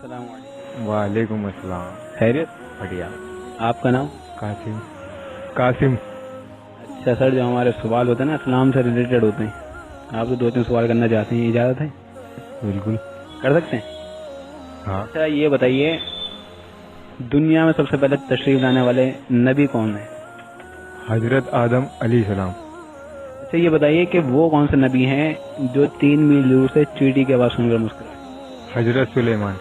السلام علیکم۔ وعلیکم السلام۔ خیریت؟ بڑھیا۔ آپ کا نام؟ قاسم۔ اچھا سر، جو ہمارے سوال ہوتے ہیں نا اسلام سے ریلیٹڈ ہوتے ہیں، آپ سے 2-3 سوال کرنا چاہتے ہیں، اجازت ہے؟ بالکل کر سکتے ہیں؟ ہاں۔ اچھا یہ بتائیے، دنیا میں سب سے پہلے تشریف لانے والے نبی کون ہیں؟ حضرت آدم علیہ السلام۔ اچھا یہ بتائیے کہ وہ کون سے نبی ہیں جو 3 میل دور سے چیٹی کی آواز سن کر مسکرائے؟ حضرت سلیمان۔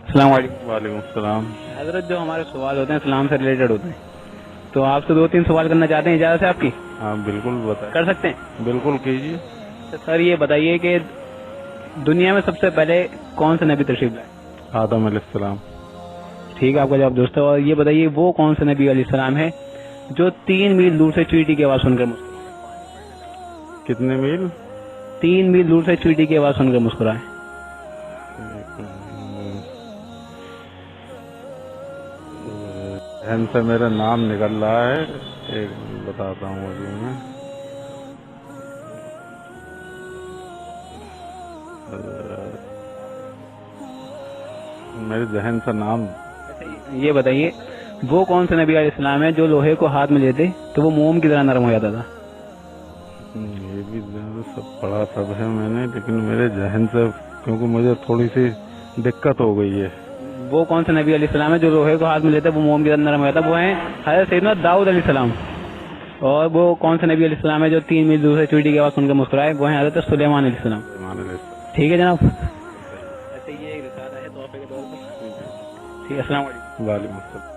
السلام علیکم۔ وعلیکم السلام۔ حضرت جو ہمارے سوال ہوتے ہیں اسلام سے ریلیٹڈ ہوتے ہیں، تو آپ سے 2-3 سوال کرنا چاہتے ہیں، اجازت ہے آپ کی؟ ہاں بالکل بتائیں۔ کر سکتے ہیں؟ بالکل کیجیے۔ سر یہ بتائیے کہ دنیا میں سب سے پہلے کون سے نبی تشریف لائے؟ آدم علیہ السلام۔ ٹھیک ہے، آپ کا جواب دوست ہے۔ اور یہ بتائیے وہ کون سے نبی علیہ السلام ہے جو 3 میل دور سے چیٹی کی آواز سن کر مسکرائے؟ کتنے میل؟ 3 میل دور سے چیٹی کی آواز سن کر مسکرائے۔ ذہن سے میرا نام نکل رہا ہے، ایک بتاتا ہوں ابھی میں۔ میرے ذہن سے نام۔ یہ بتائیے وہ کون سے نبی علیہ السلام ہے جو لوہے کو ہاتھ میں لیتے تو وہ موم کی طرح نرم ہو جاتا تھا؟ یہ بھی سب پڑھا سب ہے میں نے، لیکن میرے ذہن سے کیونکہ مجھے تھوڑی سی دقت ہو گئی ہے۔ وہ کون سے نبی علیہ السلام ہے جو لوہے کو ہاتھ میں لیتے وہ موم کی طرح نرم ہو جاتا؟ وہ ہیں حضرت سیدنا داؤد علیہ السلام۔ اور وہ کون سے نبی علیہ السلام ہے جو 3 میل دور سے چیٹی کی آواز سن کر مسکرائے؟ وہ ہیں حضرت سلیمان علیہ السلام۔ ٹھیک ہے جناب۔ ایسے یہ ایک رسالہ ہے تحفے کے طور پر۔ ٹھیک ہے، السلام علیکم۔ وعلیکم السلام۔